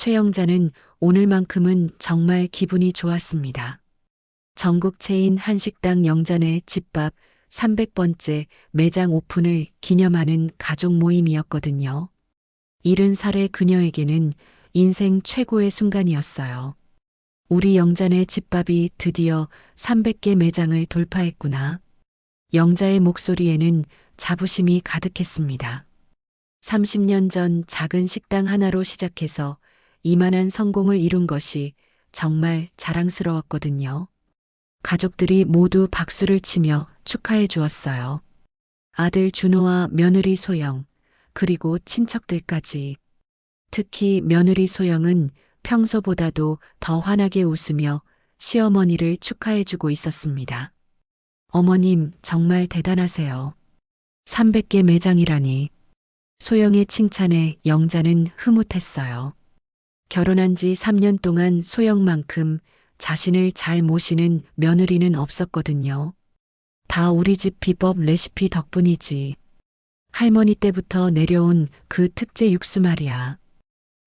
최영자는 오늘만큼은 정말 기분이 좋았습니다. 전국 체인 한식당 영자네 집밥 300번째 매장 오픈을 기념하는 가족 모임이었거든요. 70살의 그녀에게는 인생 최고의 순간이었어요. 우리 영자네 집밥이 드디어 300개 매장을 돌파했구나. 영자의 목소리에는 자부심이 가득했습니다. 30년 전 작은 식당 하나로 시작해서 이만한 성공을 이룬 것이 정말 자랑스러웠거든요. 가족들이 모두 박수를 치며 축하해 주었어요. 아들 준호와 며느리 소영, 그리고 친척들까지. 특히 며느리 소영은 평소보다도 더 환하게 웃으며 시어머니를 축하해 주고 있었습니다. 어머님, 정말 대단하세요. 300개 매장이라니. 소영의 칭찬에 영자는 흐뭇했어요. 결혼한 지 3년 동안 소영만큼 자신을 잘 모시는 며느리는 없었거든요. 다 우리 집 비법 레시피 덕분이지. 할머니 때부터 내려온 그 특제 육수 말이야.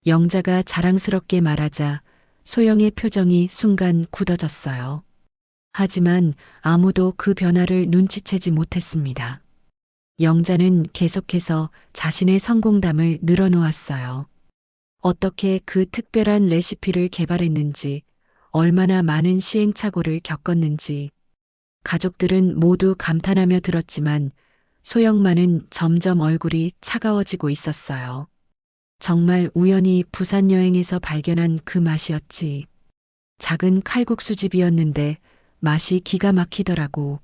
영자가 자랑스럽게 말하자 소영의 표정이 순간 굳어졌어요. 하지만 아무도 그 변화를 눈치채지 못했습니다. 영자는 계속해서 자신의 성공담을 늘어놓았어요. 어떻게 그 특별한 레시피를 개발했는지, 얼마나 많은 시행착오를 겪었는지. 가족들은 모두 감탄하며 들었지만 소영만은 점점 얼굴이 차가워지고 있었어요. 정말 우연히 부산 여행에서 발견한 그 맛이었지. 작은 칼국수집이었는데 맛이 기가 막히더라고.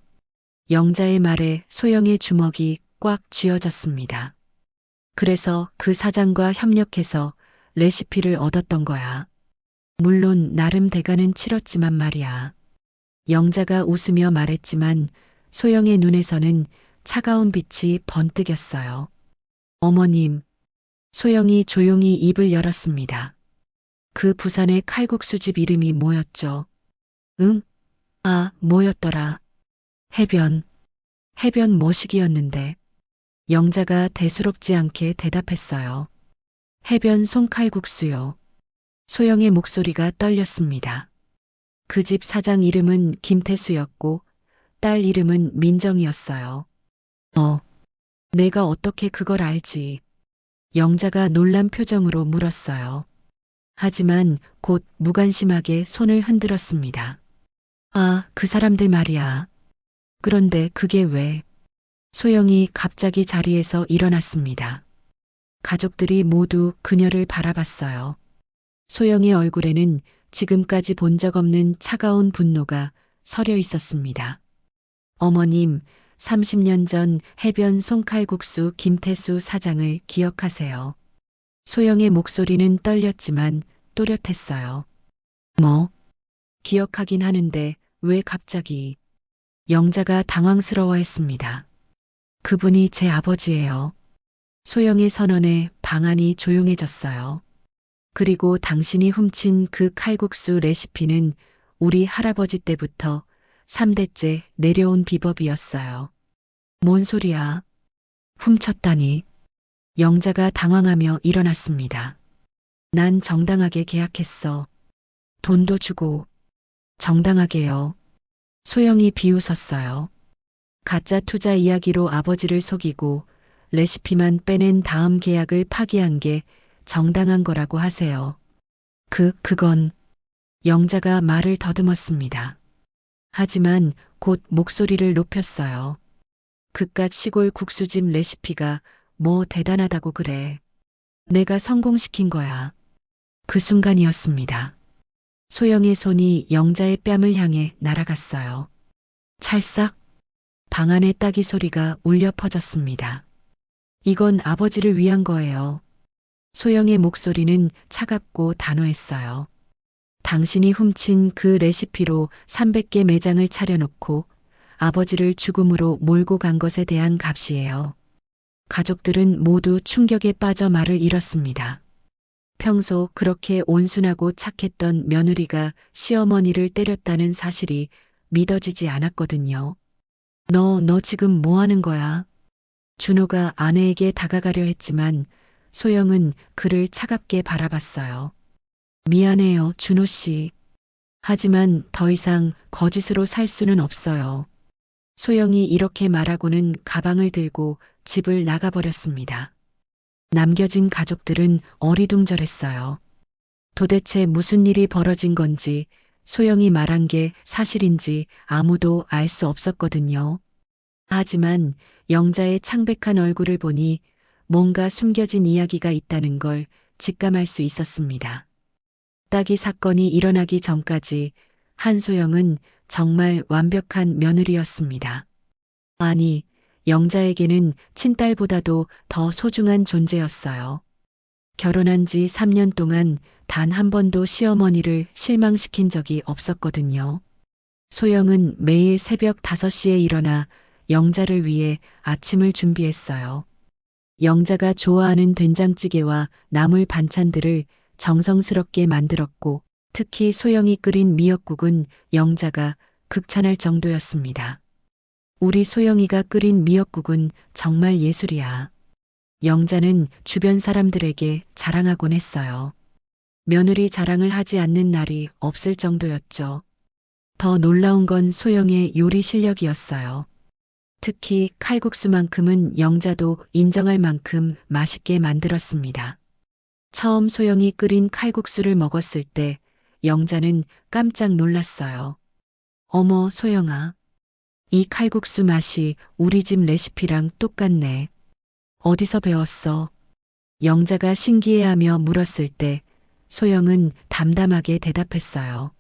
영자의 말에 소영의 주먹이 꽉 쥐어졌습니다. 그래서 그 사장과 협력해서 레시피를 얻었던 거야. 물론 나름 대가는 치렀지만 말이야. 영자가 웃으며 말했지만 소영의 눈에서는 차가운 빛이 번뜩였어요. 어머님, 소영이 조용히 입을 열었습니다. 그 부산의 칼국수집 이름이 뭐였죠? 응? 아, 뭐였더라. 해변. 해변 뭐식이었는데. 영자가 대수롭지 않게 대답했어요. 해변 송칼국수요. 소영의 목소리가 떨렸습니다. 그 집 사장 이름은 김태수였고 딸 이름은 민정이었어요. 내가 어떻게 그걸 알지? 영자가 놀란 표정으로 물었어요. 하지만 곧 무관심하게 손을 흔들었습니다. 아, 그 사람들 말이야. 그런데 그게 왜? 소영이 갑자기 자리에서 일어났습니다. 가족들이 모두 그녀를 바라봤어요. 소영의 얼굴에는 지금까지 본 적 없는 차가운 분노가 서려 있었습니다. 어머님, 30년 전 해변 송칼국수 김태수 사장을 기억하세요. 소영의 목소리는 떨렸지만 또렷했어요. 뭐? 기억하긴 하는데 왜 갑자기? 영자가 당황스러워했습니다. 그분이 제 아버지예요. 소영의 선언에 방안이 조용해졌어요. 그리고 당신이 훔친 그 칼국수 레시피는 우리 할아버지 때부터 3대째 내려온 비법이었어요. 뭔 소리야? 훔쳤다니. 영자가 당황하며 일어났습니다. 난 정당하게 계약했어. 돈도 주고. 정당하게요. 소영이 비웃었어요. 가짜 투자 이야기로 아버지를 속이고 레시피만 빼낸 다음 계약을 파기한 게 정당한 거라고 하세요. 그건. 영자가 말을 더듬었습니다. 하지만 곧 목소리를 높였어요. 그깟 시골 국수집 레시피가 뭐 대단하다고 그래. 내가 성공시킨 거야. 그 순간이었습니다. 소영의 손이 영자의 뺨을 향해 날아갔어요. 찰싹. 방 안의 따기 소리가 울려 퍼졌습니다. 이건 아버지를 위한 거예요. 소영의 목소리는 차갑고 단호했어요. 당신이 훔친 그 레시피로 300개 매장을 차려놓고 아버지를 죽음으로 몰고 간 것에 대한 값이에요. 가족들은 모두 충격에 빠져 말을 잃었습니다. 평소 그렇게 온순하고 착했던 며느리가 시어머니를 때렸다는 사실이 믿어지지 않았거든요. 너 지금 뭐 하는 거야? 준호가 아내에게 다가가려 했지만 소영은 그를 차갑게 바라봤어요. 미안해요, 준호 씨. 하지만 더 이상 거짓으로 살 수는 없어요. 소영이 이렇게 말하고는 가방을 들고 집을 나가버렸습니다. 남겨진 가족들은 어리둥절했어요. 도대체 무슨 일이 벌어진 건지, 소영이 말한 게 사실인지 아무도 알 수 없었거든요. 하지만 영자의 창백한 얼굴을 보니 뭔가 숨겨진 이야기가 있다는 걸 직감할 수 있었습니다. 딱 이 사건이 일어나기 전까지 한소영은 정말 완벽한 며느리였습니다. 아니, 영자에게는 친딸보다도 더 소중한 존재였어요. 결혼한 지 3년 동안 단 한 번도 시어머니를 실망시킨 적이 없었거든요. 소영은 매일 새벽 5시에 일어나 영자를 위해 아침을 준비했어요. 영자가 좋아하는 된장찌개와 나물 반찬들을 정성스럽게 만들었고, 특히 소영이 끓인 미역국은 영자가 극찬할 정도였습니다. 우리 소영이가 끓인 미역국은 정말 예술이야. 영자는 주변 사람들에게 자랑하곤 했어요. 며느리 자랑을 하지 않는 날이 없을 정도였죠. 더 놀라운 건 소영의 요리 실력이었어요. 특히 칼국수만큼은 영자도 인정할 만큼 맛있게 만들었습니다. 처음 소영이 끓인 칼국수를 먹었을 때 영자는 깜짝 놀랐어요. 어머, 소영아. 이 칼국수 맛이 우리 집 레시피랑 똑같네. 어디서 배웠어? 영자가 신기해하며 물었을 때 소영은 담담하게 대답했어요.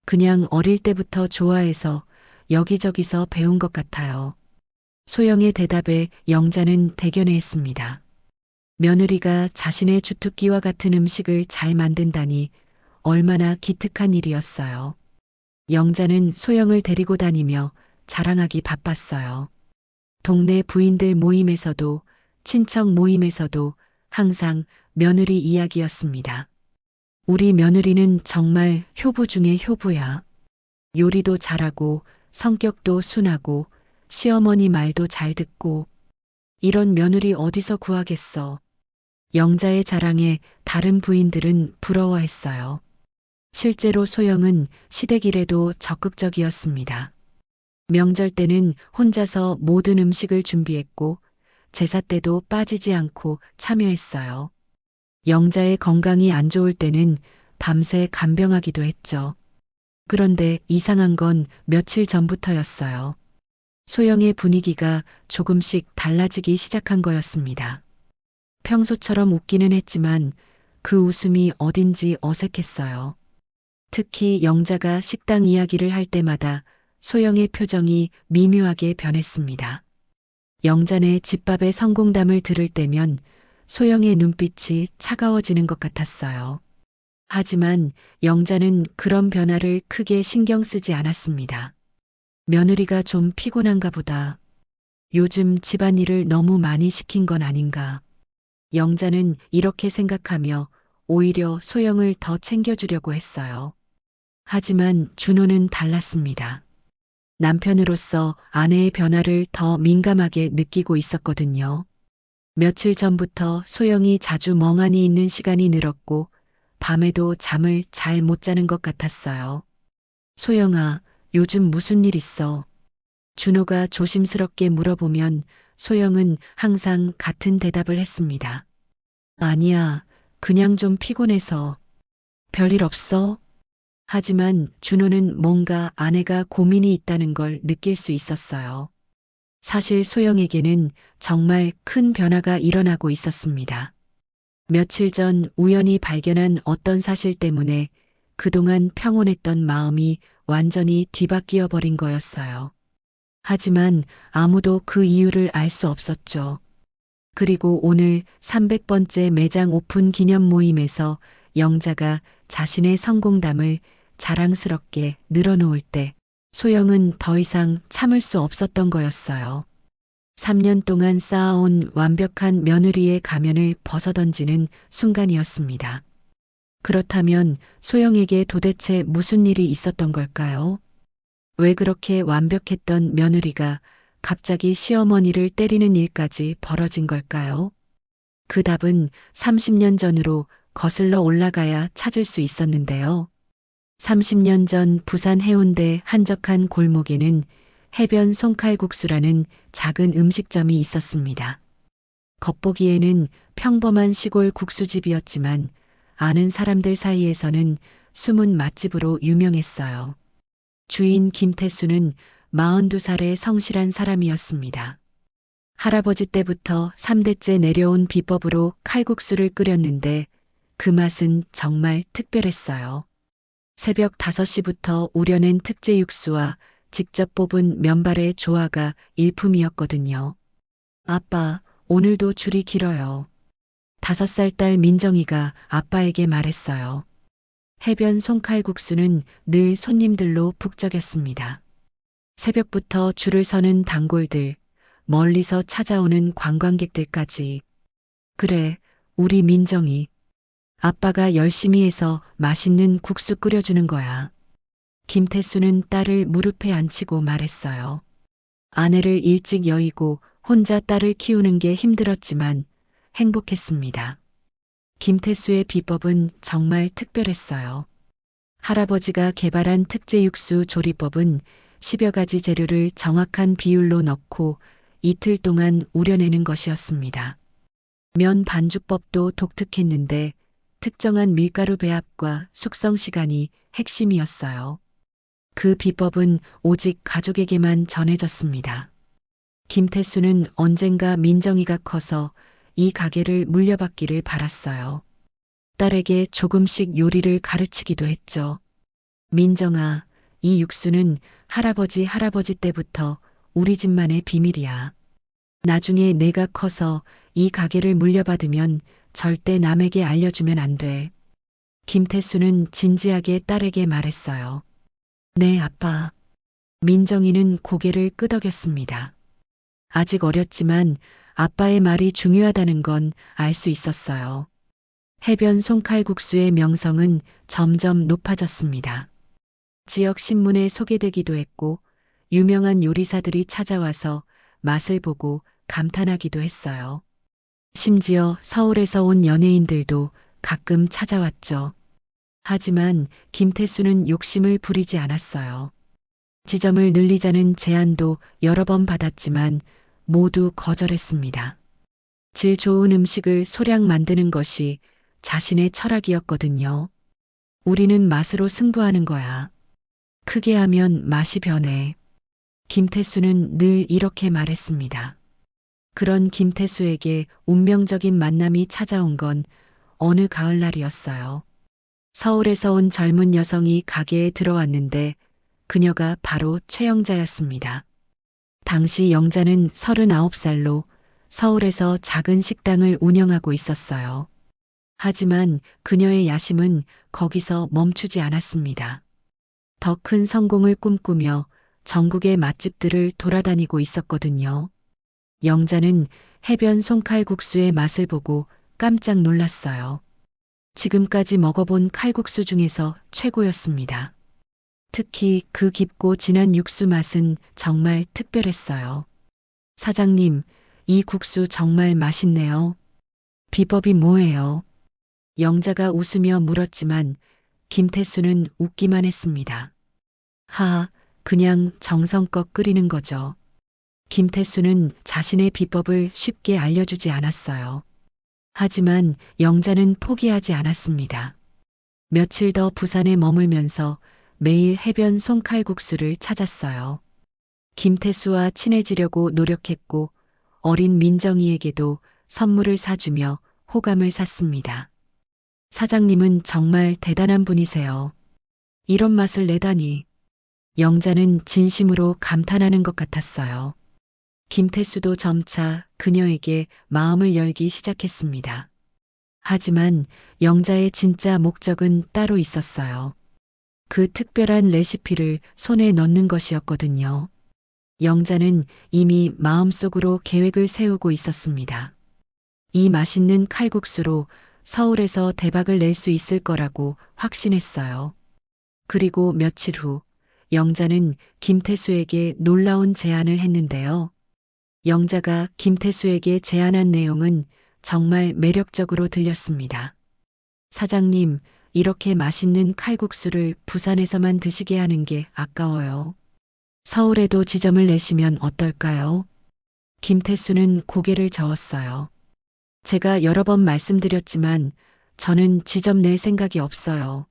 그냥 어릴 때부터 좋아해서 여기저기서 배운 것 같아요. 소영의 대답에 영자는 대견해했습니다. 며느리가 자신의 주특기와 같은 음식을 잘 만든다니 얼마나 기특한 일이었어요. 영자는 소영을 데리고 다니며 자랑하기 바빴어요. 동네 부인들 모임에서도 친척 모임에서도 항상 며느리 이야기였습니다. 우리 며느리는 정말 효부 중에 효부야. 요리도 잘하고 성격도 순하고 시어머니 말도 잘 듣고 이런 며느리 어디서 구하겠어. 영자의 자랑에 다른 부인들은 부러워했어요. 실제로 소영은 시댁 일에도 적극적이었습니다. 명절 때는 혼자서 모든 음식을 준비했고 제사 때도 빠지지 않고 참여했어요. 영자의 건강이 안 좋을 때는 밤새 간병하기도 했죠. 그런데 이상한 건 며칠 전부터였어요. 소영의 분위기가 조금씩 달라지기 시작한 거였습니다. 평소처럼 웃기는 했지만 그 웃음이 어딘지 어색했어요. 특히 영자가 식당 이야기를 할 때마다 소영의 표정이 미묘하게 변했습니다. 영자네 집밥의 성공담을 들을 때면 소영의 눈빛이 차가워지는 것 같았어요. 하지만 영자는 그런 변화를 크게 신경 쓰지 않았습니다. 며느리가 좀 피곤한가 보다. 요즘 집안일을 너무 많이 시킨 건 아닌가. 영자는 이렇게 생각하며 오히려 소영을 더 챙겨주려고 했어요. 하지만 준호는 달랐습니다. 남편으로서 아내의 변화를 더 민감하게 느끼고 있었거든요. 며칠 전부터 소영이 자주 멍하니 있는 시간이 늘었고 밤에도 잠을 잘 못 자는 것 같았어요. 소영아, 요즘 무슨 일 있어? 준호가 조심스럽게 물어보면 소영은 항상 같은 대답을 했습니다. 아니야, 그냥 좀 피곤해서. 별일 없어? 하지만 준호는 뭔가 아내가 고민이 있다는 걸 느낄 수 있었어요. 사실 소영에게는 정말 큰 변화가 일어나고 있었습니다. 며칠 전 우연히 발견한 어떤 사실 때문에 그동안 평온했던 마음이 완전히 뒤바뀌어 버린 거였어요. 하지만 아무도 그 이유를 알 수 없었죠. 그리고 오늘 300번째 매장 오픈 기념 모임에서 영자가 자신의 성공담을 자랑스럽게 늘어놓을 때 소영은 더 이상 참을 수 없었던 거였어요. 3년 동안 쌓아온 완벽한 며느리의 가면을 벗어던지는 순간이었습니다. 그렇다면 소영에게 도대체 무슨 일이 있었던 걸까요? 왜 그렇게 완벽했던 며느리가 갑자기 시어머니를 때리는 일까지 벌어진 걸까요? 그 답은 30년 전으로 거슬러 올라가야 찾을 수 있었는데요. 30년 전 부산 해운대 한적한 골목에는 해변 송칼국수라는 작은 음식점이 있었습니다. 겉보기에는 평범한 시골 국수집이었지만 아는 사람들 사이에서는 숨은 맛집으로 유명했어요. 주인 김태수는 42살의 성실한 사람이었습니다. 할아버지 때부터 3대째 내려온 비법으로 칼국수를 끓였는데 그 맛은 정말 특별했어요. 새벽 5시부터 우려낸 특제 육수와 직접 뽑은 면발의 조화가 일품이었거든요. 아빠, 오늘도 줄이 길어요. 5살 딸 민정이가 아빠에게 말했어요. 해변 송칼국수는 늘 손님들로 북적였습니다. 새벽부터 줄을 서는 단골들, 멀리서 찾아오는 관광객들까지. 그래, 우리 민정이. 아빠가 열심히 해서 맛있는 국수 끓여주는 거야. 김태수는 딸을 무릎에 앉히고 말했어요. 아내를 일찍 여의고 혼자 딸을 키우는 게 힘들었지만 행복했습니다. 김태수의 비법은 정말 특별했어요. 할아버지가 개발한 특제 육수 조리법은 10여 가지 재료를 정확한 비율로 넣고 이틀 동안 우려내는 것이었습니다. 면 반죽법도 독특했는데 특정한 밀가루 배합과 숙성 시간이 핵심이었어요. 그 비법은 오직 가족에게만 전해졌습니다. 김태수는 언젠가 민정이가 커서 이 가게를 물려받기를 바랐어요. 딸에게 조금씩 요리를 가르치기도 했죠. 민정아, 이 육수는 할아버지 때부터 우리 집만의 비밀이야. 나중에 내가 커서 이 가게를 물려받으면 절대 남에게 알려주면 안 돼. 김태수는 진지하게 딸에게 말했어요. 네, 아빠. 민정이는 고개를 끄덕였습니다. 아직 어렸지만 아빠의 말이 중요하다는 건 알 수 있었어요. 해변 송칼국수의 명성은 점점 높아졌습니다. 지역 신문에 소개되기도 했고 유명한 요리사들이 찾아와서 맛을 보고 감탄하기도 했어요. 심지어 서울에서 온 연예인들도 가끔 찾아왔죠. 하지만 김태수는 욕심을 부리지 않았어요. 지점을 늘리자는 제안도 여러 번 받았지만 모두 거절했습니다. 질 좋은 음식을 소량 만드는 것이 자신의 철학이었거든요. 우리는 맛으로 승부하는 거야. 크게 하면 맛이 변해. 김태수는 늘 이렇게 말했습니다. 그런 김태수에게 운명적인 만남이 찾아온 건 어느 가을날이었어요. 서울에서 온 젊은 여성이 가게에 들어왔는데 그녀가 바로 최영자였습니다. 당시 영자는 39살로 서울에서 작은 식당을 운영하고 있었어요. 하지만 그녀의 야심은 거기서 멈추지 않았습니다. 더 큰 성공을 꿈꾸며 전국의 맛집들을 돌아다니고 있었거든요. 영자는 해변 송칼국수의 맛을 보고 깜짝 놀랐어요. 지금까지 먹어본 칼국수 중에서 최고였습니다. 특히 그 깊고 진한 육수 맛은 정말 특별했어요. 사장님, 이 국수 정말 맛있네요. 비법이 뭐예요? 영자가 웃으며 물었지만 김태수는 웃기만 했습니다. 그냥 정성껏 끓이는 거죠. 김태수는 자신의 비법을 쉽게 알려주지 않았어요. 하지만 영자는 포기하지 않았습니다. 며칠 더 부산에 머물면서 매일 해변 송칼국수를 찾았어요. 김태수와 친해지려고 노력했고 어린 민정이에게도 선물을 사주며 호감을 샀습니다. 사장님은 정말 대단한 분이세요. 이런 맛을 내다니. 영자는 진심으로 감탄하는 것 같았어요. 김태수도 점차 그녀에게 마음을 열기 시작했습니다. 하지만 영자의 진짜 목적은 따로 있었어요. 그 특별한 레시피를 손에 넣는 것이었거든요. 영자는 이미 마음속으로 계획을 세우고 있었습니다. 이 맛있는 칼국수로 서울에서 대박을 낼 수 있을 거라고 확신했어요. 그리고 며칠 후 영자는 김태수에게 놀라운 제안을 했는데요. 영자가 김태수에게 제안한 내용은 정말 매력적으로 들렸습니다. 사장님, 이렇게 맛있는 칼국수를 부산에서만 드시게 하는 게 아까워요. 서울에도 지점을 내시면 어떨까요? 김태수는 고개를 저었어요. 제가 여러 번 말씀드렸지만 저는 지점 낼 생각이 없어요.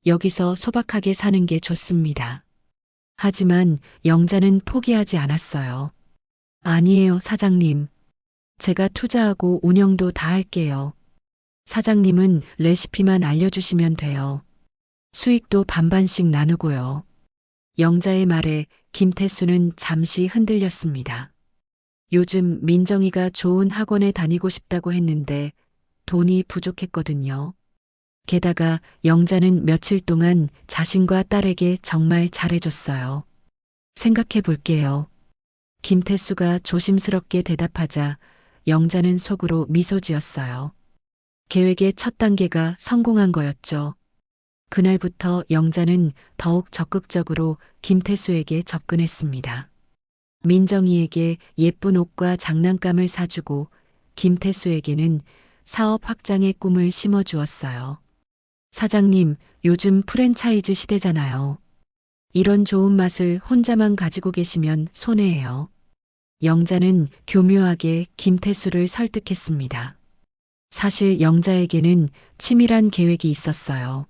여기서 소박하게 사는 게 좋습니다. 하지만 영자는 포기하지 않았어요. 아니에요, 사장님. 제가 투자하고 운영도 다 할게요. 사장님은 레시피만 알려주시면 돼요. 수익도 반반씩 나누고요. 영자의 말에 김태수는 잠시 흔들렸습니다. 요즘 민정이가 좋은 학원에 다니고 싶다고 했는데 돈이 부족했거든요. 게다가 영자는 며칠 동안 자신과 딸에게 정말 잘해줬어요. 생각해 볼게요. 김태수가 조심스럽게 대답하자 영자는 속으로 미소 지었어요. 계획의 첫 단계가 성공한 거였죠. 그날부터 영자는 더욱 적극적으로 김태수에게 접근했습니다. 민정이에게 예쁜 옷과 장난감을 사주고 김태수에게는 사업 확장의 꿈을 심어주었어요. 사장님, 요즘 프랜차이즈 시대잖아요. 이런 좋은 맛을 혼자만 가지고 계시면 손해예요. 영자는 교묘하게 김태수를 설득했습니다. 사실 영자에게는 치밀한 계획이 있었어요.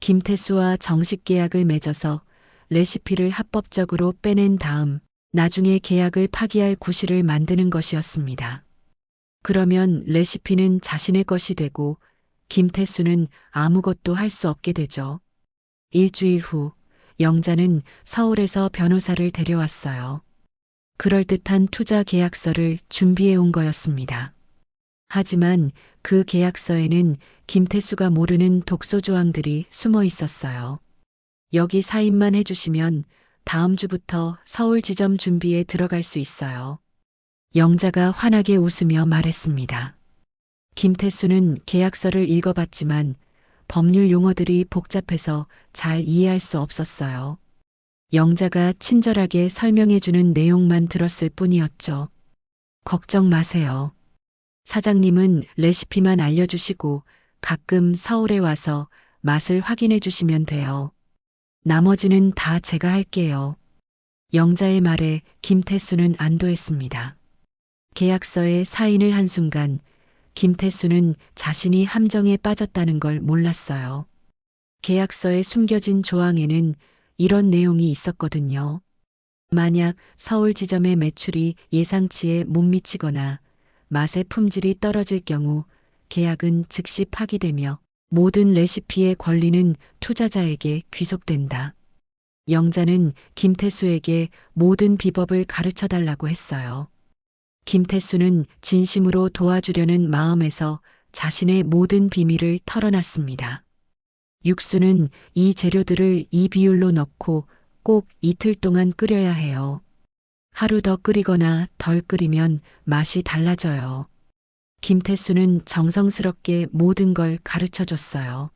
김태수와 정식 계약을 맺어서 레시피를 합법적으로 빼낸 다음 나중에 계약을 파기할 구실을 만드는 것이었습니다. 그러면 레시피는 자신의 것이 되고 김태수는 아무것도 할 수 없게 되죠. 일주일 후 영자는 서울에서 변호사를 데려왔어요. 그럴듯한 투자 계약서를 준비해 온 거였습니다. 하지만 그 계약서에는 김태수가 모르는 독소 조항들이 숨어 있었어요. 여기 사인만 해주시면 다음 주부터 서울 지점 준비에 들어갈 수 있어요. 영자가 환하게 웃으며 말했습니다. 김태수는 계약서를 읽어봤지만 법률 용어들이 복잡해서 잘 이해할 수 없었어요. 영자가 친절하게 설명해주는 내용만 들었을 뿐이었죠. 걱정 마세요. 사장님은 레시피만 알려주시고 가끔 서울에 와서 맛을 확인해 주시면 돼요. 나머지는 다 제가 할게요. 영자의 말에 김태수는 안도했습니다. 계약서에 사인을 한 순간 김태수는 자신이 함정에 빠졌다는 걸 몰랐어요. 계약서에 숨겨진 조항에는 이런 내용이 있었거든요. 만약 서울 지점의 매출이 예상치에 못 미치거나 맛의 품질이 떨어질 경우 계약은 즉시 파기되며 모든 레시피의 권리는 투자자에게 귀속된다. 영자는 김태수에게 모든 비법을 가르쳐 달라고 했어요. 김태수는 진심으로 도와주려는 마음에서 자신의 모든 비밀을 털어놨습니다. 육수는 이 재료들을 이 비율로 넣고 꼭 이틀 동안 끓여야 해요. 하루 더 끓이거나 덜 끓이면 맛이 달라져요. 김태수는 정성스럽게 모든 걸 가르쳐 줬어요.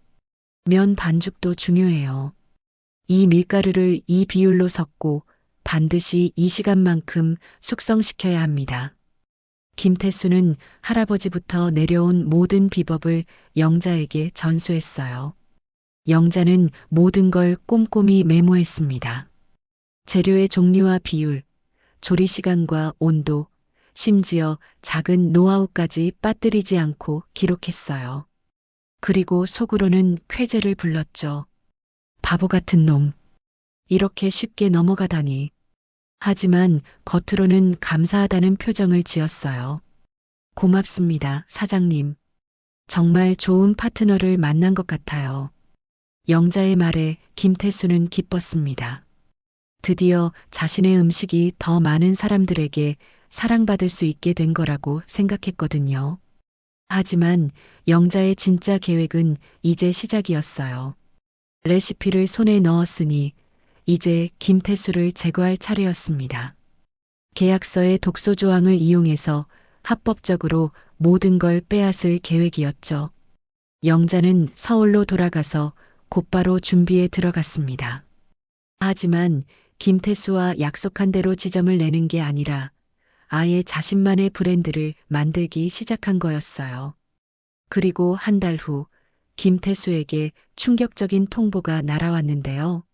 면 반죽도 중요해요. 이 밀가루를 이 비율로 섞고 반드시 이 시간만큼 숙성시켜야 합니다. 김태수는 할아버지부터 내려온 모든 비법을 영자에게 전수했어요. 영자는 모든 걸 꼼꼼히 메모했습니다. 재료의 종류와 비율, 조리 시간과 온도, 심지어 작은 노하우까지 빠뜨리지 않고 기록했어요. 그리고 속으로는 쾌재를 불렀죠. 바보 같은 놈. 이렇게 쉽게 넘어가다니. 하지만 겉으로는 감사하다는 표정을 지었어요. 고맙습니다, 사장님. 정말 좋은 파트너를 만난 것 같아요. 영자의 말에 김태수는 기뻤습니다. 드디어 자신의 음식이 더 많은 사람들에게 사랑받을 수 있게 된 거라고 생각했거든요. 하지만 영자의 진짜 계획은 이제 시작이었어요. 레시피를 손에 넣었으니 이제 김태수를 제거할 차례였습니다. 계약서의 독소 조항을 이용해서 합법적으로 모든 걸 빼앗을 계획이었죠. 영자는 서울로 돌아가서 곧바로 준비에 들어갔습니다. 하지만 김태수와 약속한 대로 지점을 내는 게 아니라 아예 자신만의 브랜드를 만들기 시작한 거였어요. 그리고 한 달 후 김태수에게 충격적인 통보가 날아왔는데요.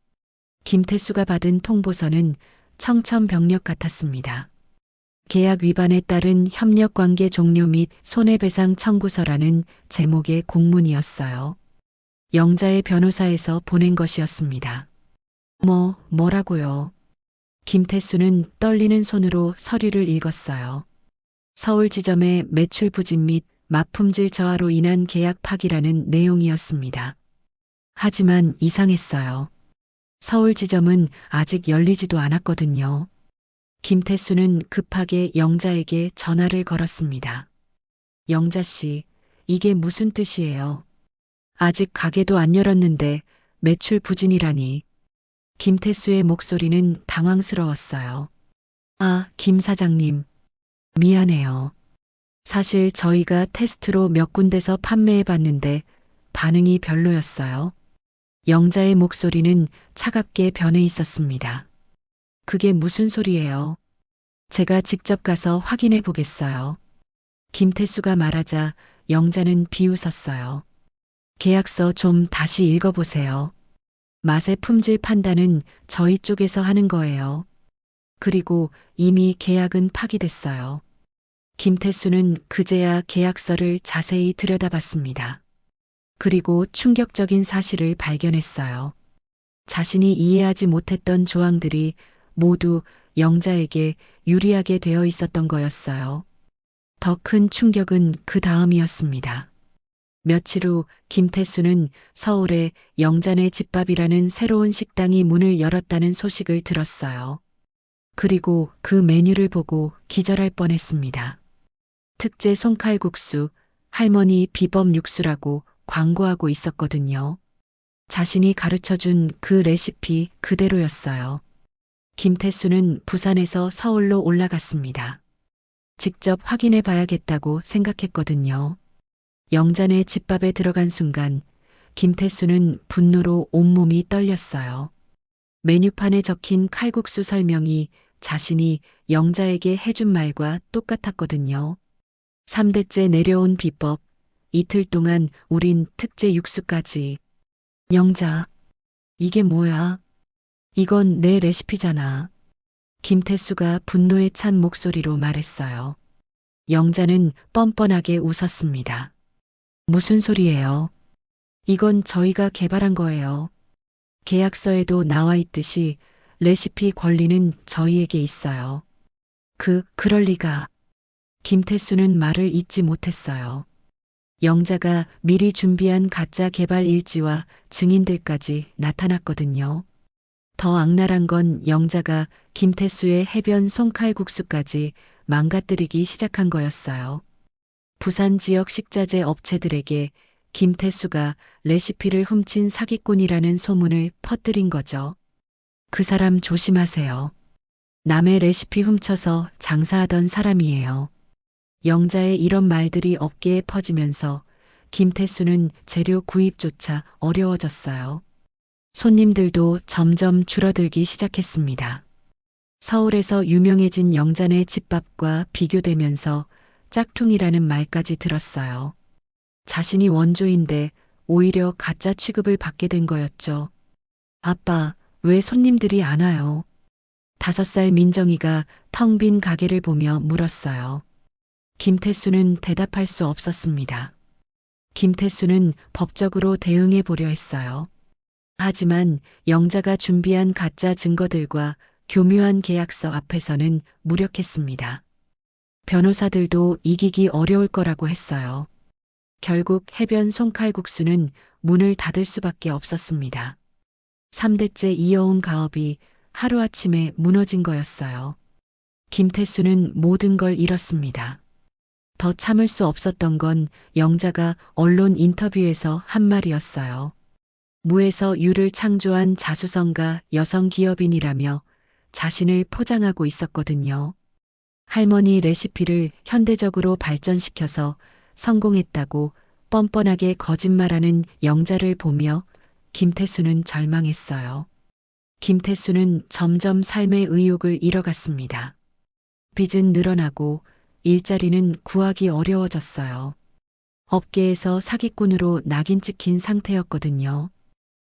김태수가 받은 통보서는 청천벽력 같았습니다. 계약 위반에 따른 협력관계 종료 및 손해배상 청구서라는 제목의 공문이었어요. 영자의 변호사에서 보낸 것이었습니다. 뭐라고요? 김태수는 떨리는 손으로 서류를 읽었어요. 서울지점의 매출 부진 및 맞품질 저하로 인한 계약 파기라는 내용이었습니다. 하지만 이상했어요. 서울지점은 아직 열리지도 않았거든요. 김태수는 급하게 영자에게 전화를 걸었습니다. 영자 씨, 이게 무슨 뜻이에요? 아직 가게도 안 열었는데 매출 부진이라니. 김태수의 목소리는 당황스러웠어요. 아, 김 사장님. 미안해요. 사실 저희가 테스트로 몇 군데서 판매해 봤는데 반응이 별로였어요. 영자의 목소리는 차갑게 변해 있었습니다. 그게 무슨 소리예요? 제가 직접 가서 확인해 보겠어요. 김태수가 말하자 영자는 비웃었어요. 계약서 좀 다시 읽어보세요. 맛의 품질 판단은 저희 쪽에서 하는 거예요. 그리고 이미 계약은 파기됐어요. 김태수는 그제야 계약서를 자세히 들여다봤습니다. 그리고 충격적인 사실을 발견했어요. 자신이 이해하지 못했던 조항들이 모두 영자에게 유리하게 되어 있었던 거였어요. 더 큰 충격은 그 다음이었습니다. 며칠 후 김태수는 서울에 영자네 집밥이라는 새로운 식당이 문을 열었다는 소식을 들었어요. 그리고 그 메뉴를 보고 기절할 뻔했습니다. 특제 손칼국수, 할머니 비법 육수라고 광고하고 있었거든요. 자신이 가르쳐준 그 레시피 그대로였어요. 김태수는 부산에서 서울로 올라갔습니다. 직접 확인해 봐야겠다고 생각했거든요. 영자네 집밥에 들어간 순간 김태수는 분노로 온몸이 떨렸어요. 메뉴판에 적힌 칼국수 설명이 자신이 영자에게 해준 말과 똑같았거든요. 3대째 내려온 비법, 이틀 동안 우린 특제 육수까지. 영자, 이게 뭐야? 이건 내 레시피잖아. 김태수가 분노에 찬 목소리로 말했어요. 영자는 뻔뻔하게 웃었습니다. 무슨 소리예요? 이건 저희가 개발한 거예요. 계약서에도 나와 있듯이 레시피 권리는 저희에게 있어요. 그럴 리가. 김태수는 말을 잇지 못했어요. 영자가 미리 준비한 가짜 개발 일지와 증인들까지 나타났거든요. 더 악랄한 건 영자가 김태수의 해변 손칼국수까지 망가뜨리기 시작한 거였어요. 부산 지역 식자재 업체들에게 김태수가 레시피를 훔친 사기꾼이라는 소문을 퍼뜨린 거죠. 그 사람 조심하세요. 남의 레시피 훔쳐서 장사하던 사람이에요. 영자의 이런 말들이 업계에 퍼지면서 김태수는 재료 구입조차 어려워졌어요. 손님들도 점점 줄어들기 시작했습니다. 서울에서 유명해진 영자네 집밥과 비교되면서 짝퉁이라는 말까지 들었어요. 자신이 원조인데 오히려 가짜 취급을 받게 된 거였죠. 아빠, 왜 손님들이 안 와요? 5살 민정이가 텅 빈 가게를 보며 물었어요. 김태수는 대답할 수 없었습니다. 김태수는 법적으로 대응해 보려 했어요. 하지만 영자가 준비한 가짜 증거들과 교묘한 계약서 앞에서는 무력했습니다. 변호사들도 이기기 어려울 거라고 했어요. 결국 해변 손칼국수는 문을 닫을 수밖에 없었습니다. 3대째 이어온 가업이 하루아침에 무너진 거였어요. 김태수는 모든 걸 잃었습니다. 더 참을 수 없었던 건 영자가 언론 인터뷰에서 한 말이었어요. 무에서 유를 창조한 자수성가 여성 기업인이라며 자신을 포장하고 있었거든요. 할머니 레시피를 현대적으로 발전시켜서 성공했다고 뻔뻔하게 거짓말하는 영자를 보며 김태수는 절망했어요. 김태수는 점점 삶의 의욕을 잃어갔습니다. 빚은 늘어나고 일자리는 구하기 어려워졌어요. 업계에서 사기꾼으로 낙인 찍힌 상태였거든요.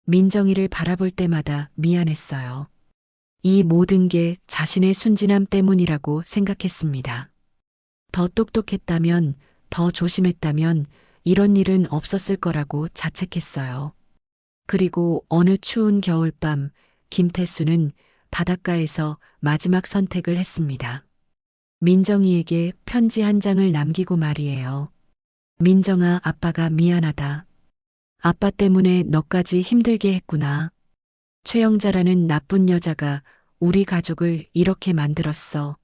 민정이를 바라볼 때마다 미안했어요. 이 모든 게 자신의 순진함 때문이라고 생각했습니다. 더 똑똑했다면, 더 조심했다면 이런 일은 없었을 거라고 자책했어요. 그리고 어느 추운 겨울밤, 김태수는 바닷가에서 마지막 선택을 했습니다. 민정이에게 편지 한 장을 남기고 말이에요. 민정아, 아빠가 미안하다. 아빠 때문에 너까지 힘들게 했구나. 최영자라는 나쁜 여자가 우리 가족을 이렇게 만들었어.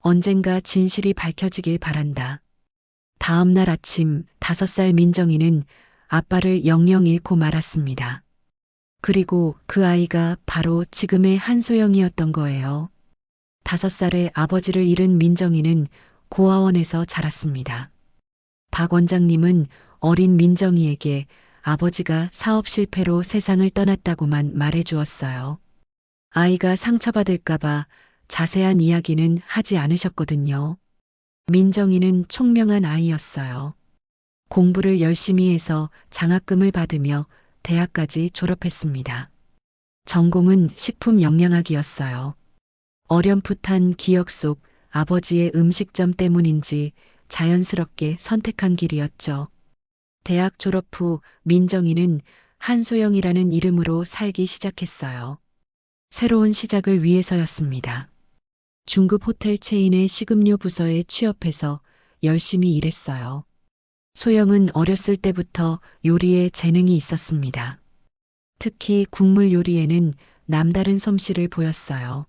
언젠가 진실이 밝혀지길 바란다. 다음 날 아침 5살 민정이는 아빠를 영영 잃고 말았습니다. 그리고 그 아이가 바로 지금의 한소영이었던 거예요. 5살의 아버지를 잃은 민정이는 고아원에서 자랐습니다. 박 원장님은 어린 민정이에게 아버지가 사업 실패로 세상을 떠났다고만 말해 주었어요. 아이가 상처받을까봐 자세한 이야기는 하지 않으셨거든요. 민정이는 총명한 아이였어요. 공부를 열심히 해서 장학금을 받으며 대학까지 졸업했습니다. 전공은 식품영양학이었어요. 어렴풋한 기억 속 아버지의 음식점 때문인지 자연스럽게 선택한 길이었죠. 대학 졸업 후 민정이는 한소영이라는 이름으로 살기 시작했어요. 새로운 시작을 위해서였습니다. 중급 호텔 체인의 식음료 부서에 취업해서 열심히 일했어요. 소영은 어렸을 때부터 요리에 재능이 있었습니다. 특히 국물 요리에는 남다른 솜씨를 보였어요.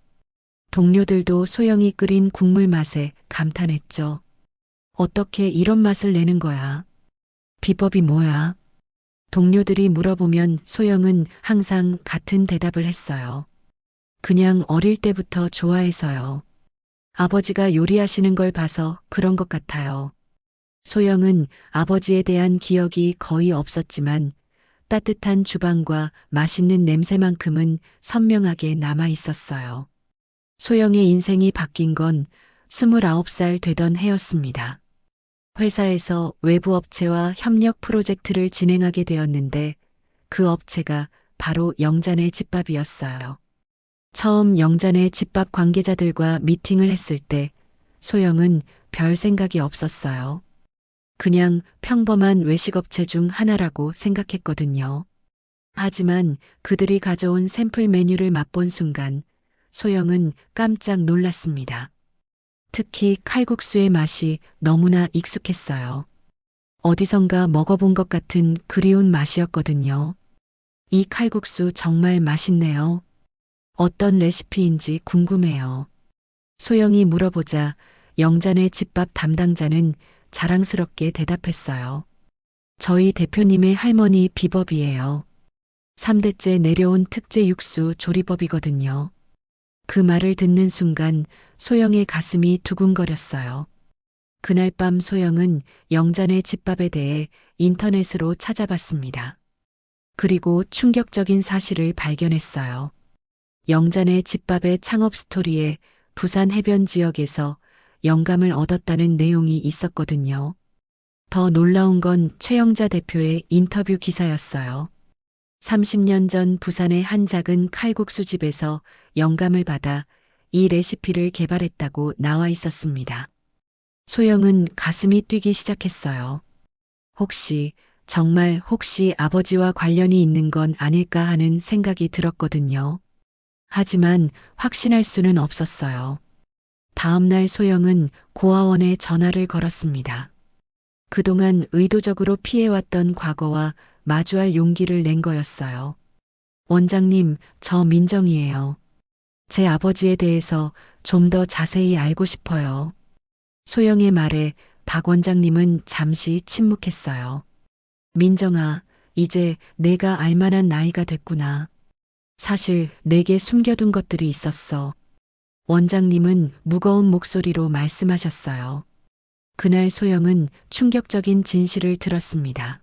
동료들도 소영이 끓인 국물 맛에 감탄했죠. 어떻게 이런 맛을 내는 거야? 비법이 뭐야? 동료들이 물어보면 소영은 항상 같은 대답을 했어요. 그냥 어릴 때부터 좋아해서요. 아버지가 요리하시는 걸 봐서 그런 것 같아요. 소영은 아버지에 대한 기억이 거의 없었지만 따뜻한 주방과 맛있는 냄새만큼은 선명하게 남아 있었어요. 소영의 인생이 바뀐 건 29살 되던 해였습니다. 회사에서 외부 업체와 협력 프로젝트를 진행하게 되었는데 그 업체가 바로 영자네 집밥이었어요. 처음 영자네 집밥 관계자들과 미팅을 했을 때 소영은 별 생각이 없었어요. 그냥 평범한 외식업체 중 하나라고 생각했거든요. 하지만 그들이 가져온 샘플 메뉴를 맛본 순간 소영은 깜짝 놀랐습니다. 특히 칼국수의 맛이 너무나 익숙했어요. 어디선가 먹어본 것 같은 그리운 맛이었거든요. 이 칼국수 정말 맛있네요. 어떤 레시피인지 궁금해요. 소영이 물어보자 영자네 집밥 담당자는 자랑스럽게 대답했어요. 저희 대표님의 할머니 비법이에요. 3대째 내려온 특제 육수 조리법이거든요. 그 말을 듣는 순간 소영의 가슴이 두근거렸어요. 그날 밤 소영은 영자네 집밥에 대해 인터넷으로 찾아봤습니다. 그리고 충격적인 사실을 발견했어요. 영자네 집밥의 창업 스토리에 부산 해변 지역에서 영감을 얻었다는 내용이 있었거든요. 더 놀라운 건 최영자 대표의 인터뷰 기사였어요. 30년 전 부산의 한 작은 칼국수 집에서 영감을 받아 이 레시피를 개발했다고 나와 있었습니다. 소영은 가슴이 뛰기 시작했어요. 정말 혹시 아버지와 관련이 있는 건 아닐까 하는 생각이 들었거든요. 하지만 확신할 수는 없었어요. 다음 날 소영은 고아원에 전화를 걸었습니다. 그동안 의도적으로 피해왔던 과거와 마주할 용기를 낸 거였어요. 원장님, 저 민정이에요. 제 아버지에 대해서 좀 더 자세히 알고 싶어요. 소영의 말에 박 원장님은 잠시 침묵했어요. 민정아, 이제 내가 알 만한 나이가 됐구나. 사실 내게 숨겨둔 것들이 있었어. 원장님은 무거운 목소리로 말씀하셨어요. 그날 소영은 충격적인 진실을 들었습니다.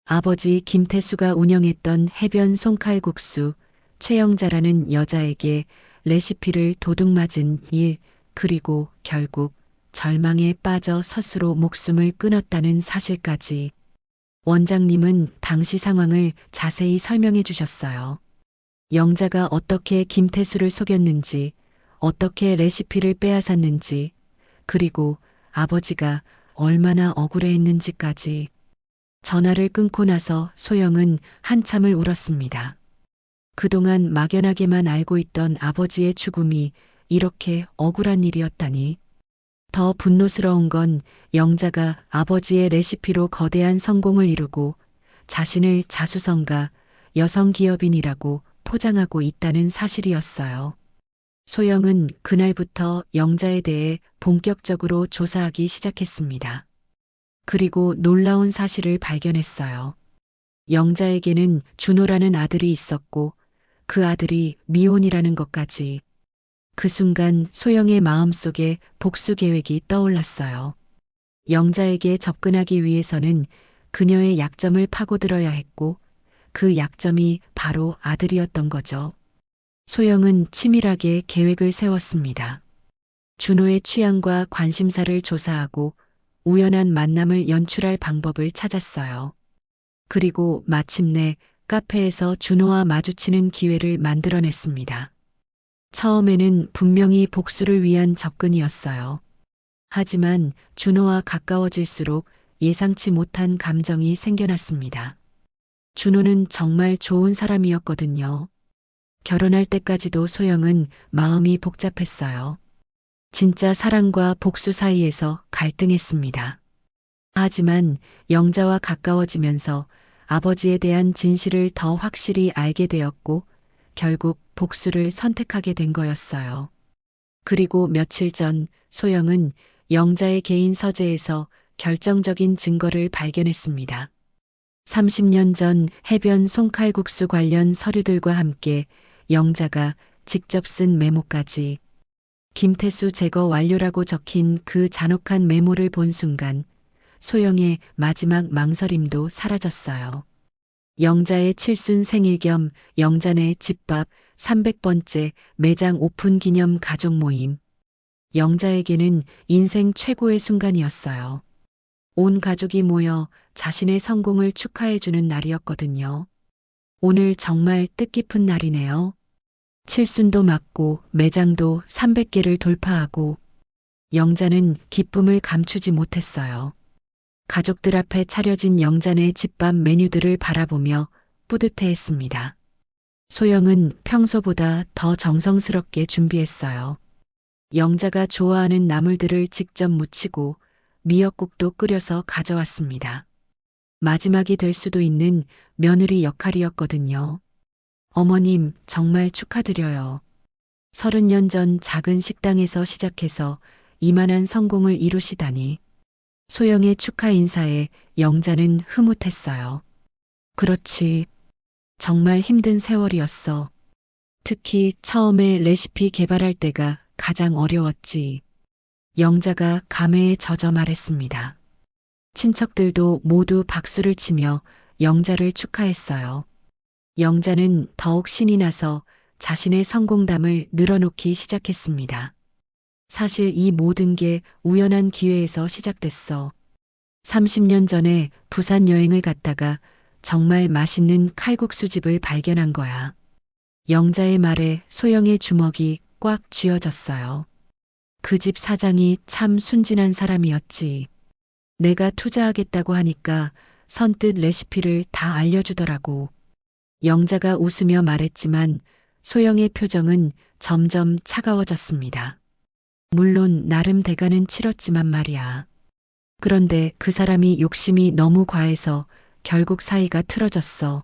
아버지 김태수가 운영했던 해변 송칼국수 최영자라는 여자에게 레시피를 도둑맞은 일, 그리고 결국 절망에 빠져 스스로 목숨을 끊었다는 사실까지. 원장님은 당시 상황을 자세히 설명해 주셨어요. 영자가 어떻게 김태수를 속였는지, 어떻게 레시피를 빼앗았는지, 그리고 아버지가 얼마나 억울해했는지까지. 전화를 끊고 나서 소영은 한참을 울었습니다. 그동안 막연하게만 알고 있던 아버지의 죽음이 이렇게 억울한 일이었다니. 더 분노스러운 건 영자가 아버지의 레시피로 거대한 성공을 이루고 자신을 자수성가 여성 기업인이라고 포장하고 있다는 사실이었어요. 소영은 그날부터 영자에 대해 본격적으로 조사하기 시작했습니다. 그리고 놀라운 사실을 발견했어요. 영자에게는 준호라는 아들이 있었고 그 아들이 미혼이라는 것까지. 그 순간 소영의 마음속에 복수 계획이 떠올랐어요. 영자에게 접근하기 위해서는 그녀의 약점을 파고들어야 했고 그 약점이 바로 아들이었던 거죠. 소영은 치밀하게 계획을 세웠습니다. 준호의 취향과 관심사를 조사하고 우연한 만남을 연출할 방법을 찾았어요. 그리고 마침내 카페에서 준호와 마주치는 기회를 만들어냈습니다. 처음에는 분명히 복수를 위한 접근이었어요. 하지만 준호와 가까워질수록 예상치 못한 감정이 생겨났습니다. 준호는 정말 좋은 사람이었거든요. 결혼할 때까지도 소영은 마음이 복잡했어요. 진짜 사랑과 복수 사이에서 갈등했습니다. 하지만 영자와 가까워지면서 아버지에 대한 진실을 더 확실히 알게 되었고 결국 복수를 선택하게 된 거였어요. 그리고 며칠 전 소영은 영자의 개인 서재에서 결정적인 증거를 발견했습니다. 30년 전 해변 송칼국수 관련 서류들과 함께 영자가 직접 쓴 메모까지. 김태수 제거 완료라고 적힌 그 잔혹한 메모를 본 순간 소영의 마지막 망설임도 사라졌어요. 영자의 칠순 생일 겸 영자네 집밥 300번째 매장 오픈 기념 가족 모임. 영자에게는 인생 최고의 순간이었어요. 온 가족이 모여 자신의 성공을 축하해주는 날이었거든요. 오늘 정말 뜻깊은 날이네요. 칠순도 맞고 매장도 300개를 돌파하고 영자는 기쁨을 감추지 못했어요. 가족들 앞에 차려진 영자네 집밥 메뉴들을 바라보며 뿌듯해했습니다. 소영은 평소보다 더 정성스럽게 준비했어요. 영자가 좋아하는 나물들을 직접 무치고 미역국도 끓여서 가져왔습니다. 마지막이 될 수도 있는 며느리 역할이었거든요. 어머님, 정말 축하드려요. 30년 전 작은 식당에서 시작해서 이만한 성공을 이루시다니. 소영의 축하 인사에 영자는 흐뭇했어요. 그렇지. 정말 힘든 세월이었어. 특히 처음에 레시피 개발할 때가 가장 어려웠지. 영자가 감회에 젖어 말했습니다. 친척들도 모두 박수를 치며 영자를 축하했어요. 영자는 더욱 신이 나서 자신의 성공담을 늘어놓기 시작했습니다. 사실 이 모든 게 우연한 기회에서 시작됐어. 30년 전에 부산 여행을 갔다가 정말 맛있는 칼국수집을 발견한 거야. 영자의 말에 소영의 주먹이 꽉 쥐어졌어요. 그 집 사장이 참 순진한 사람이었지. 내가 투자하겠다고 하니까 선뜻 레시피를 다 알려주더라고. 영자가 웃으며 말했지만 소영의 표정은 점점 차가워졌습니다. 물론 나름 대가는 치렀지만 말이야. 그런데 그 사람이 욕심이 너무 과해서 결국 사이가 틀어졌어.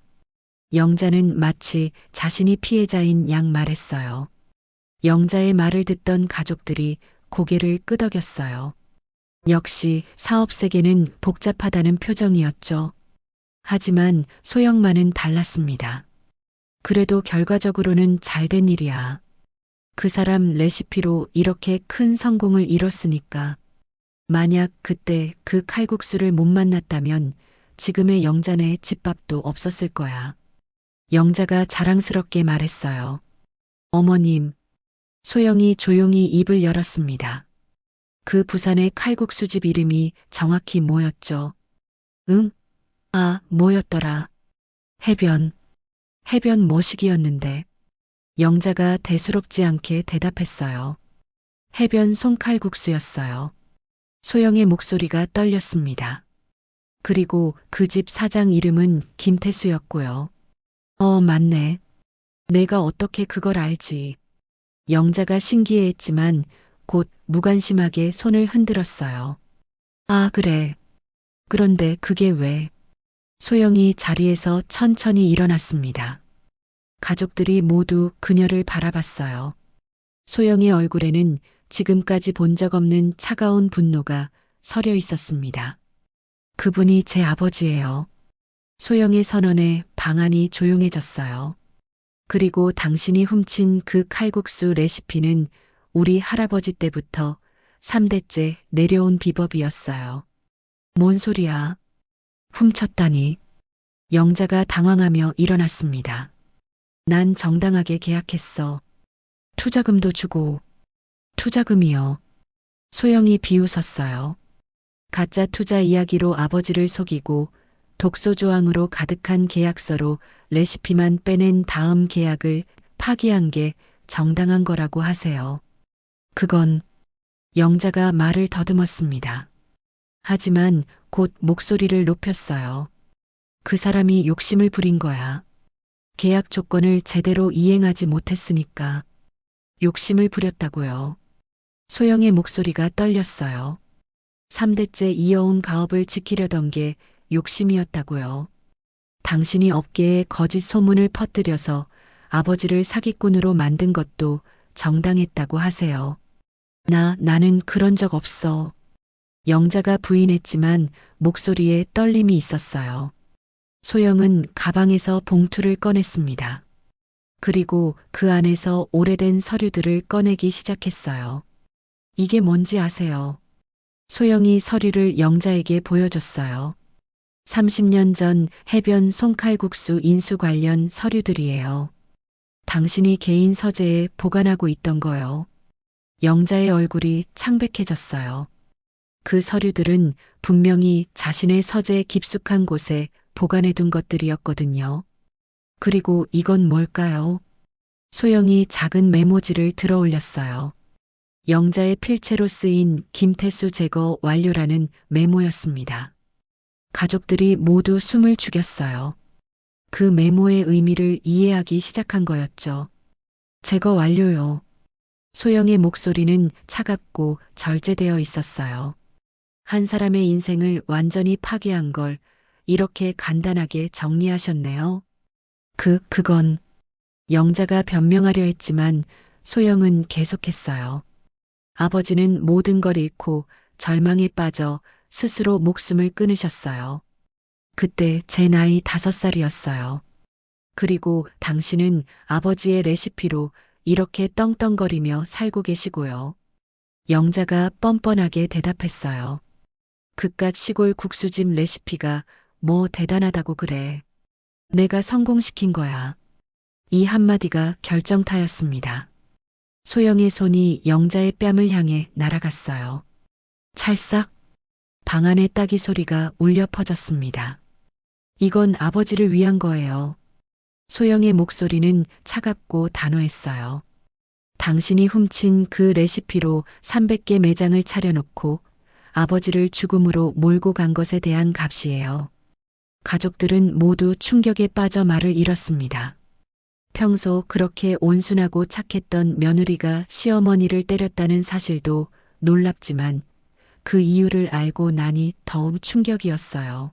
영자는 마치 자신이 피해자인 양 말했어요. 영자의 말을 듣던 가족들이 고개를 끄덕였어요. 역시 사업 세계는 복잡하다는 표정이었죠. 하지만 소영만은 달랐습니다. 그래도 결과적으로는 잘된 일이야. 그 사람 레시피로 이렇게 큰 성공을 이뤘으니까. 만약 그때 그 칼국수를 못 만났다면 지금의 영자네 집밥도 없었을 거야. 영자가 자랑스럽게 말했어요. 어머님. 소영이 조용히 입을 열었습니다. 그 부산의 칼국수집 이름이 정확히 뭐였죠? 응? 아, 뭐였더라? 해변. 해변 뭐시기였는데. 영자가 대수롭지 않게 대답했어요. 해변 송칼국수였어요. 소영의 목소리가 떨렸습니다. 그리고 그 집 사장 이름은 김태수였고요. 맞네. 내가 어떻게 그걸 알지? 영자가 신기해했지만 곧 무관심하게 손을 흔들었어요. 아, 그래. 그런데 그게 왜? 소영이 자리에서 천천히 일어났습니다. 가족들이 모두 그녀를 바라봤어요. 소영의 얼굴에는 지금까지 본 적 없는 차가운 분노가 서려 있었습니다. 그분이 제 아버지예요. 소영의 선언에 방안이 조용해졌어요. 그리고 당신이 훔친 그 칼국수 레시피는 우리 할아버지 때부터 3대째 내려온 비법이었어요. 뭔 소리야? 훔쳤다니. 영자가 당황하며 일어났습니다. 난 정당하게 계약했어. 투자금도 주고. 투자금이요. 소영이 비웃었어요. 가짜 투자 이야기로 아버지를 속이고 독소 조항으로 가득한 계약서로 레시피만 빼낸 다음 계약을 파기한 게 정당한 거라고 하세요. 그건 영자가 말을 더듬었습니다. 하지만 곧 목소리를 높였어요. 그 사람이 욕심을 부린 거야. 계약 조건을 제대로 이행하지 못했으니까 욕심을 부렸다고요. 소영의 목소리가 떨렸어요. 3대째 이어온 가업을 지키려던 게 욕심이었다고요. 당신이 업계에 거짓 소문을 퍼뜨려서 아버지를 사기꾼으로 만든 것도 정당했다고 하세요. 나는 그런 적 없어. 영자가 부인했지만 목소리에 떨림이 있었어요. 소영은 가방에서 봉투를 꺼냈습니다. 그리고 그 안에서 오래된 서류들을 꺼내기 시작했어요. 이게 뭔지 아세요? 소영이 서류를 영자에게 보여줬어요. 30년 전 해변 송칼국수 인수 관련 서류들이에요. 당신이 개인 서재에 보관하고 있던 거요. 영자의 얼굴이 창백해졌어요. 그 서류들은 분명히 자신의 서재 깊숙한 곳에 보관해둔 것들이었거든요. 그리고 이건 뭘까요? 소영이 작은 메모지를 들어 올렸어요. 영자의 필체로 쓰인 김태수 제거 완료라는 메모였습니다. 가족들이 모두 숨을 죽였어요. 그 메모의 의미를 이해하기 시작한 거였죠. 제거 완료요. 소영의 목소리는 차갑고 절제되어 있었어요. 한 사람의 인생을 완전히 파괴한 걸 이렇게 간단하게 정리하셨네요. 그건 영자가 변명하려 했지만 소영은 계속했어요. 아버지는 모든 걸 잃고 절망에 빠져 스스로 목숨을 끊으셨어요. 그때 제 나이 5살이었어요. 그리고 당신은 아버지의 레시피로 이렇게 떵떵거리며 살고 계시고요. 영자가 뻔뻔하게 대답했어요. 그깟 시골 국수집 레시피가 뭐 대단하다고 그래. 내가 성공시킨 거야. 이 한마디가 결정타였습니다. 소영의 손이 영자의 뺨을 향해 날아갔어요. 찰싹 방 안의 따기 소리가 울려 퍼졌습니다. 이건 아버지를 위한 거예요. 소영의 목소리는 차갑고 단호했어요. 당신이 훔친 그 레시피로 300개 매장을 차려놓고 아버지를 죽음으로 몰고 간 것에 대한 값이에요. 가족들은 모두 충격에 빠져 말을 잃었습니다. 평소 그렇게 온순하고 착했던 며느리가 시어머니를 때렸다는 사실도 놀랍지만 그 이유를 알고 나니 더욱 충격이었어요.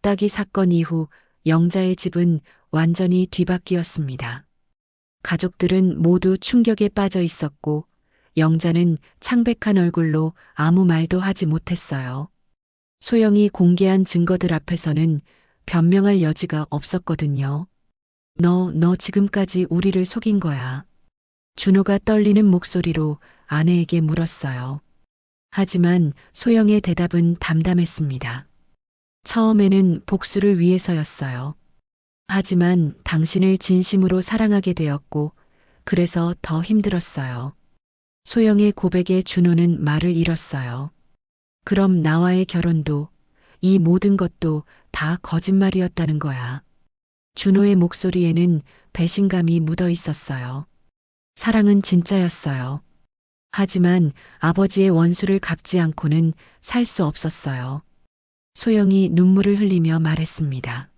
따기 사건 이후 영자의 집은 완전히 뒤바뀌었습니다. 가족들은 모두 충격에 빠져 있었고 영자는 창백한 얼굴로 아무 말도 하지 못했어요. 소영이 공개한 증거들 앞에서는 변명할 여지가 없었거든요. 너 지금까지 우리를 속인 거야. 준호가 떨리는 목소리로 아내에게 물었어요. 하지만 소영의 대답은 담담했습니다. 처음에는 복수를 위해서였어요. 하지만 당신을 진심으로 사랑하게 되었고, 그래서 더 힘들었어요. 소영의 고백에 준호는 말을 잃었어요. 그럼 나와의 결혼도, 이 모든 것도 다 거짓말이었다는 거야. 준호의 목소리에는 배신감이 묻어 있었어요. 사랑은 진짜였어요. 하지만 아버지의 원수를 갚지 않고는 살 수 없었어요. 소영이 눈물을 흘리며 말했습니다.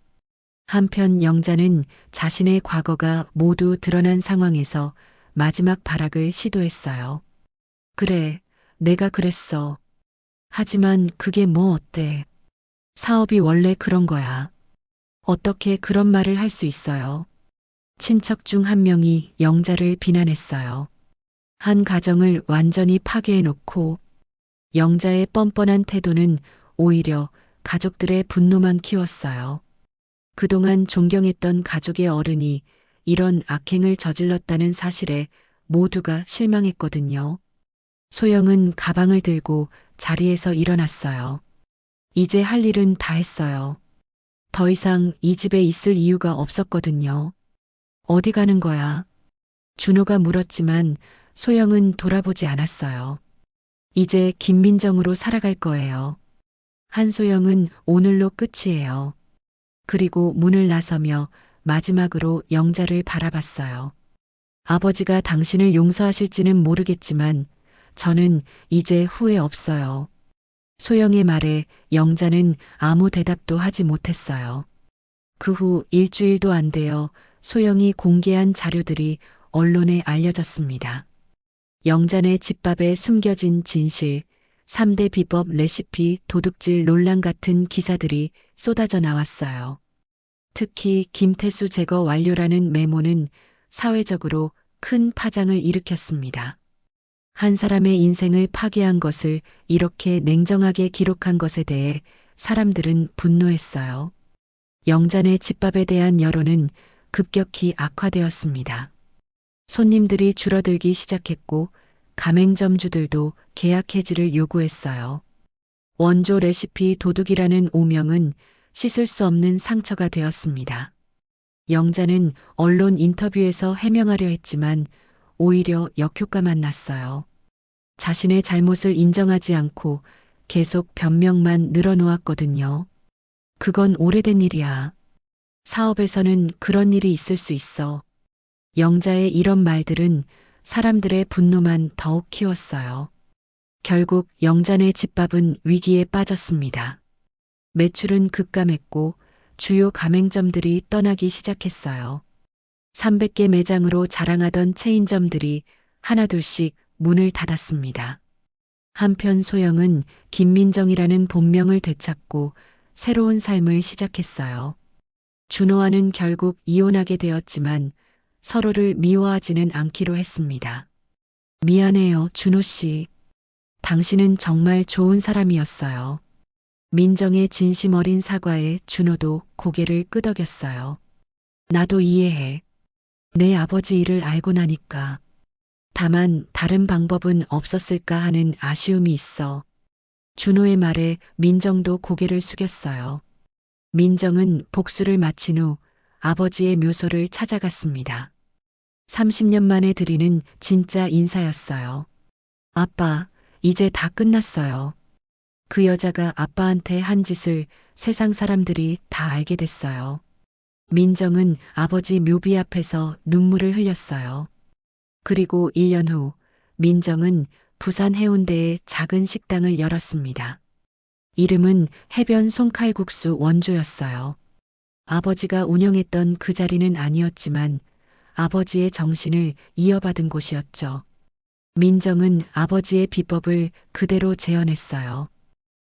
한편 영자는 자신의 과거가 모두 드러난 상황에서 마지막 발악을 시도했어요. 그래, 내가 그랬어. 하지만 그게 뭐 어때? 사업이 원래 그런 거야. 어떻게 그런 말을 할 수 있어요? 친척 중 한 명이 영자를 비난했어요. 한 가정을 완전히 파괴해놓고 영자의 뻔뻔한 태도는 오히려 가족들의 분노만 키웠어요. 그동안 존경했던 가족의 어른이 이런 악행을 저질렀다는 사실에 모두가 실망했거든요. 소영은 가방을 들고 자리에서 일어났어요. 이제 할 일은 다 했어요. 더 이상 이 집에 있을 이유가 없었거든요. 어디 가는 거야? 준호가 물었지만 소영은 돌아보지 않았어요. 이제 김민정으로 살아갈 거예요. 한소영은 오늘로 끝이에요. 그리고 문을 나서며 마지막으로 영자를 바라봤어요. 아버지가 당신을 용서하실지는 모르겠지만 저는 이제 후회 없어요. 소영의 말에 영자는 아무 대답도 하지 못했어요. 그 후 일주일도 안 되어 소영이 공개한 자료들이 언론에 알려졌습니다. 영자네 집밥에 숨겨진 진실, 3대 비법 레시피 도둑질 논란 같은 기사들이 쏟아져 나왔어요. 특히 김태수 제거 완료라는 메모는 사회적으로 큰 파장을 일으켰습니다. 한 사람의 인생을 파괴한 것을 이렇게 냉정하게 기록한 것에 대해 사람들은 분노했어요. 영자네 집밥에 대한 여론은 급격히 악화되었습니다. 손님들이 줄어들기 시작했고 가맹점주들도 계약 해지를 요구했어요. 원조 레시피 도둑이라는 오명은 씻을 수 없는 상처가 되었습니다. 영자는 언론 인터뷰에서 해명하려 했지만 오히려 역효과만 났어요. 자신의 잘못을 인정하지 않고 계속 변명만 늘어놓았거든요. 그건 오래된 일이야. 사업에서는 그런 일이 있을 수 있어. 영자의 이런 말들은 사람들의 분노만 더욱 키웠어요. 결국 영자네 집밥은 위기에 빠졌습니다. 매출은 급감했고 주요 가맹점들이 떠나기 시작했어요. 300개 매장으로 자랑하던 체인점들이 하나둘씩 문을 닫았습니다. 한편 소영은 김민정이라는 본명을 되찾고 새로운 삶을 시작했어요. 준호와는 결국 이혼하게 되었지만 서로를 미워하지는 않기로 했습니다. 미안해요, 준호 씨. 당신은 정말 좋은 사람이었어요. 민정의 진심 어린 사과에 준호도 고개를 끄덕였어요. 나도 이해해. 내 아버지 일을 알고 나니까. 다만 다른 방법은 없었을까 하는 아쉬움이 있어. 준호의 말에 민정도 고개를 숙였어요. 민정은 복수를 마친 후 아버지의 묘소를 찾아갔습니다. 30년 만에 드리는 진짜 인사였어요. 아빠, 이제 다 끝났어요. 그 여자가 아빠한테 한 짓을 세상 사람들이 다 알게 됐어요. 민정은 아버지 묘비 앞에서 눈물을 흘렸어요. 그리고 1년 후 민정은 부산 해운대에 작은 식당을 열었습니다. 이름은 해변 송칼국수 원조였어요. 아버지가 운영했던 그 자리는 아니었지만 아버지의 정신을 이어받은 곳이었죠. 민정은 아버지의 비법을 그대로 재현했어요.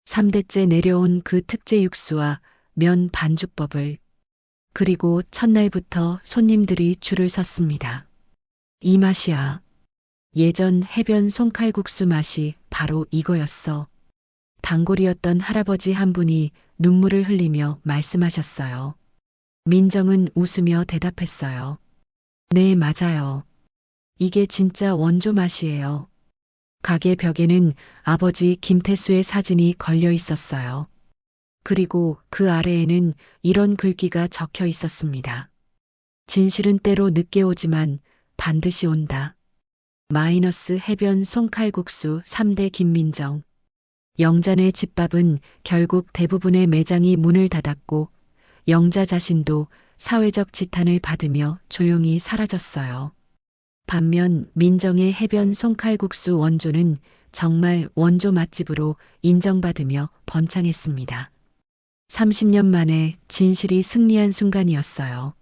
3대째 내려온 그 특제 육수와 면 반죽법을. 그리고 첫날부터 손님들이 줄을 섰습니다. 이 맛이야. 예전 해변 송칼국수 맛이 바로 이거였어. 단골이었던 할아버지 한 분이 눈물을 흘리며 말씀하셨어요. 민정은 웃으며 대답했어요. 네, 맞아요. 이게 진짜 원조 맛이에요. 가게 벽에는 아버지 김태수의 사진이 걸려 있었어요. 그리고 그 아래에는 이런 글귀가 적혀 있었습니다. 진실은 때로 늦게 오지만 반드시 온다. 마이너스 해변 송칼국수 3대 김민정. 영자네 집밥은 결국 대부분의 매장이 문을 닫았고 영자 자신도 사회적 지탄을 받으며 조용히 사라졌어요. 반면 민정의 해변 송칼국수 원조는 정말 원조 맛집으로 인정받으며 번창했습니다. 30년 만에 진실이 승리한 순간이었어요.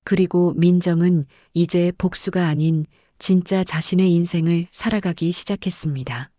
그리고 민정은 이제 복수가 아닌 진짜 자신의 인생을 살아가기 시작했습니다.